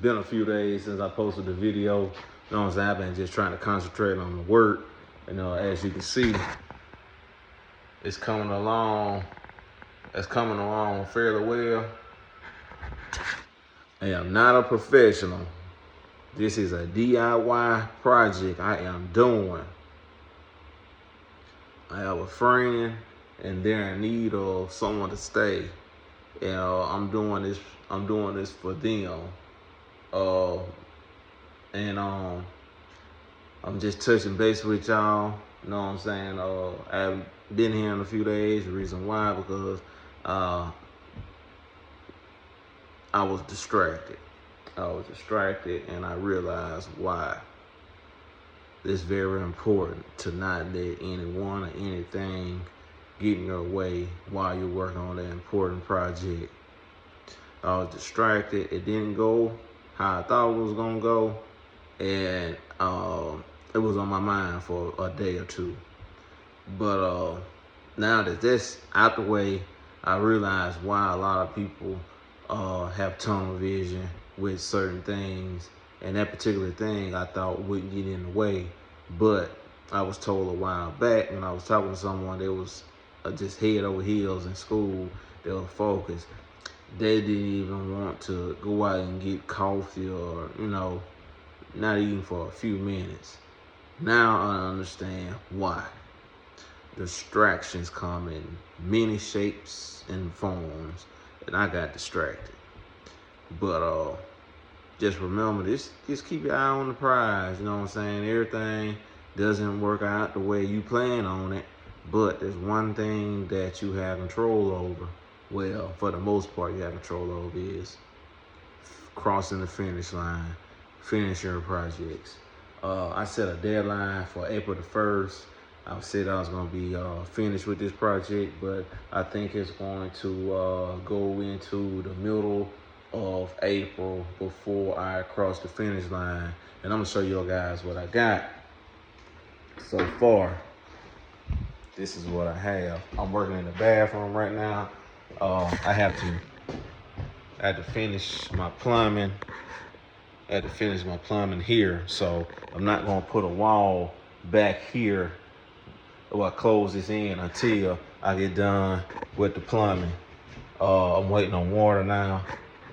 Been a few days since I posted the video. You know what I'm saying? I've been just trying to concentrate on the work. As you can see, it's coming along. It's coming along fairly well. I am not a professional. This is a DIY project I am doing. I have a friend and they're in need of someone to stay. I'm doing this. I'm doing this for them. Uh, and I'm just touching base with y'all. You know what I'm saying? I haven't been here in a few days. The reason why, because I was distracted. And I realized why. It's very important to not let anyone or anything get in your way while you're working on that important project. I was distracted. It didn't go how I thought it was gonna go, and it was on my mind for a day or two. But now that that's out the way, I realize why a lot of people have tunnel vision with certain things, and that particular thing I thought wouldn't get in the way. But I was told a while back when I was talking to someone that was just head over heels in school, they were focused. They didn't even want to go out and get coffee or, not even for a few minutes. Now I understand why. Distractions come in many shapes and forms, and I got distracted. But just remember this, just keep your eye on the prize, you know what I'm saying? Everything doesn't work out the way you plan on it, but there's one thing that you have control over. Well, for the most part, you have control over is crossing the finish line, finishing your projects. I set a deadline for April the 1st. I said I was going to be finished with this project, but I think it's going to go into the middle of April before I cross the finish line. And I'm going to show you guys what I got so far. This is what I have. I'm working in the bathroom right now. I had to finish my plumbing. Here, so I'm not gonna put a wall back here or close this in until I get done with the plumbing. I'm waiting on water now.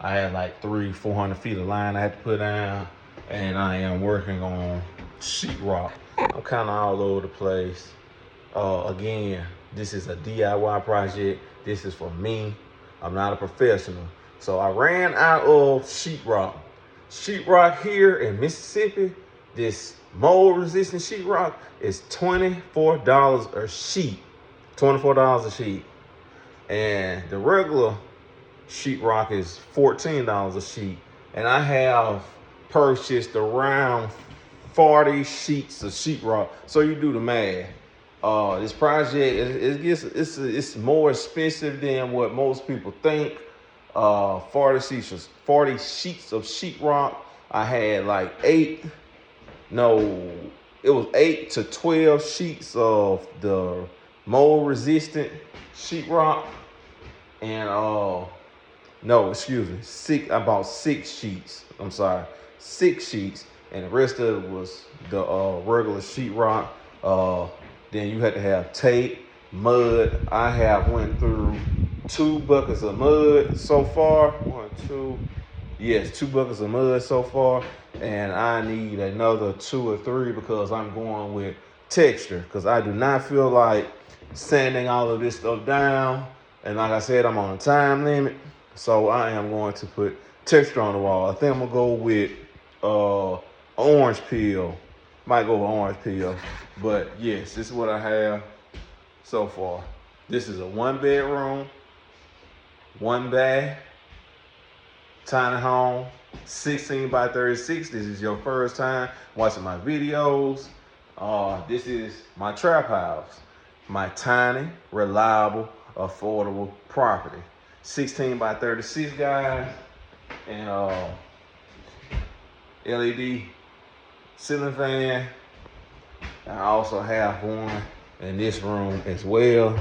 I had like 300-400 feet of line I had to put down, and I am working on sheetrock. I'm kind of all over the place. Again, this is a DIY project. This is for me. I'm not a professional. So I ran out of sheetrock. Sheetrock here in Mississippi, this mold resistant sheetrock is $24 a sheet. $24 a sheet. And the regular sheetrock is $14 a sheet. And I have purchased around 40 sheets of sheetrock. So you do the math. This project it's more expensive than what most people think. 40 sheets of sheetrock. I had like 8 to 12 sheets of the mold resistant sheetrock, and about 6 sheets. I'm sorry, 6 sheets, and the rest of it was the regular sheetrock. Then you had to have tape, mud. I have went through 2 buckets of mud so far. 2 buckets of mud so far, and I need another 2 or 3 because I'm going with texture, because I do not feel like sanding all of this stuff down. And like I said, I'm on a time limit, so I am going to put texture on the wall. I think I'm gonna go with orange peel. Might go with orange peel, but yes, this is what I have so far. This is a 1-bedroom, 1 bath, tiny home, 16 by 36. This is your first time watching my videos. This is my trap house, my tiny, reliable, affordable property. 16 by 36, guys, and LED ceiling fan. I also have one in this room as well.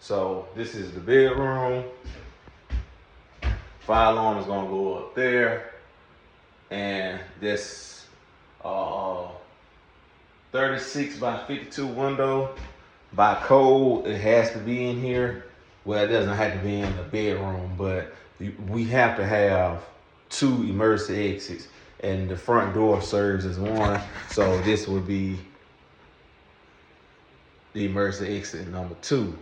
So this is the bedroom. fire alarm is gonna go up there, and this 36 by 52 window, by code, it has to be in here. Well, it doesn't have to be in the bedroom, but we have to have 2 emergency exits, and the front door serves as one. So this would be the emergency exit number 2.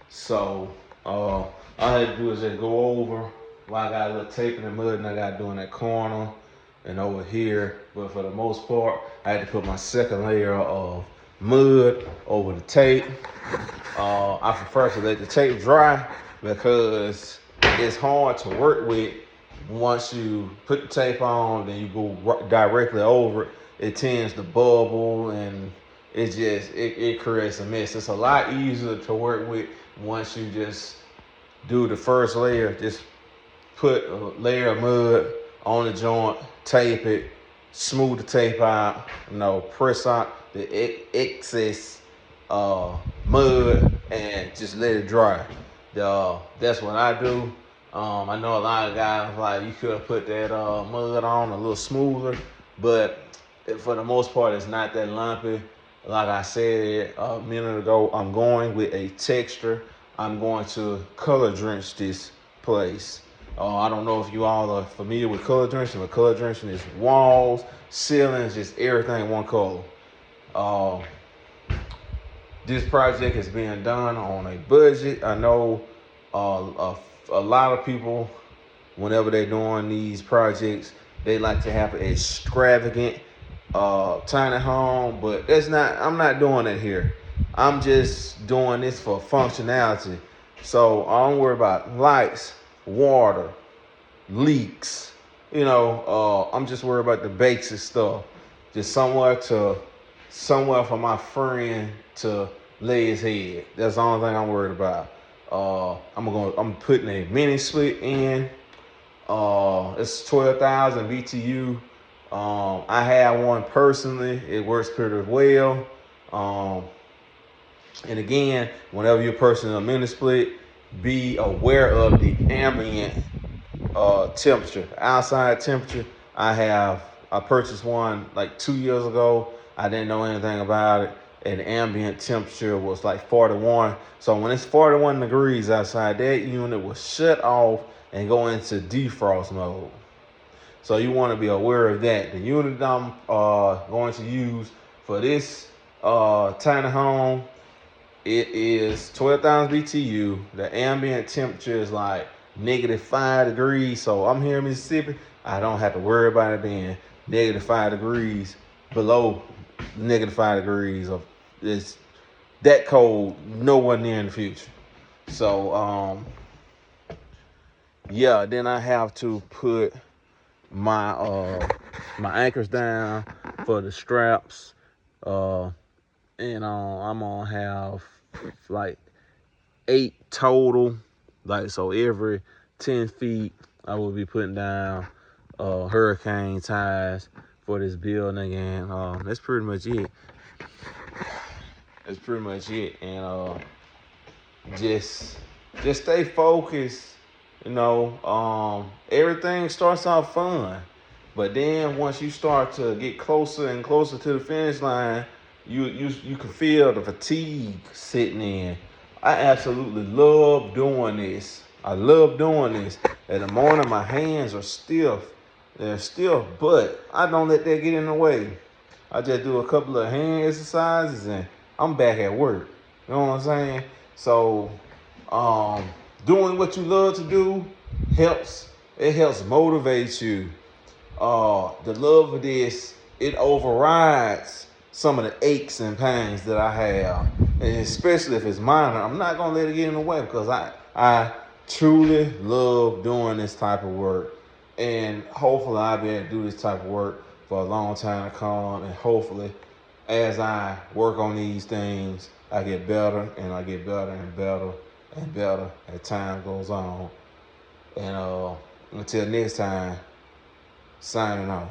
So all I had to do is just go over. Well, I got a little tape in the mud, and I got to do in that corner and over here. But for the most part, I had to put my second layer of mud over the tape. I prefer to let the tape dry because it's hard to work with. Once you put the tape on, then you go directly over it, it tends to bubble, and it creates a mess. It's a lot easier to work with once you just do the first layer. Just put a layer of mud on the joint, tape it, smooth the tape out, press out the excess mud, and just let it dry. That's what I do. I know a lot of guys like, you could have put that mud on a little smoother, but for the most part, it's not that lumpy. Like I said a minute ago, I'm going with a texture. I'm going to color drench this place. I don't know if you all are familiar with color drenching, but color drenching is walls, ceilings, just everything one color. This project is being done on a budget. I know a lot of people, whenever they're doing these projects, they like to have an extravagant tiny home, but I'm not doing it here. I'm just doing this for functionality. So I don't worry about lights, water, leaks. I'm just worried about the basic stuff. Just somewhere for my friend to lay his head. That's the only thing I'm worried about. I'm putting a mini split in. It's 12,000 BTU. I have one personally. It works pretty well. And again, whenever you're purchasing a mini split, be aware of the ambient temperature, outside temperature. I purchased one like 2 years ago. I didn't know anything about it, and the ambient temperature was like 41. So when it's 41 degrees outside, that unit will shut off and go into defrost mode. So you want to be aware of that. The unit I'm going to use for this tiny home, it is 12,000 BTU. The ambient temperature is like -5 degrees. So I'm here in Mississippi. I don't have to worry about it being -5 degrees, below -5 degrees. It's that cold nowhere near in the future. So yeah, then I have to put my anchors down for the straps. And I'm gonna have like 8 total. Like, so every 10 feet, I will be putting down hurricane ties for this building, and that's pretty much it. That's pretty much it. And just stay focused. Everything starts out fun, but then once you start to get closer and closer to the finish line, you can feel the fatigue setting in. I absolutely love doing this. I love doing this. In the morning, my hands are stiff. They're stiff, but I don't let that get in the way. I just do a couple of hand exercises, and I'm back at work. You know what I'm saying? So, doing what you love to do helps. It helps motivate you. The love of this, it overrides some of the aches and pains that I have, and especially if it's minor. I'm not gonna let it get in the way, because I truly love doing this type of work, and hopefully I'll be able to do this type of work for a long time to come. And hopefully, as I work on these things, I get better, and I get better and better and better as time goes on. And until next time, signing off.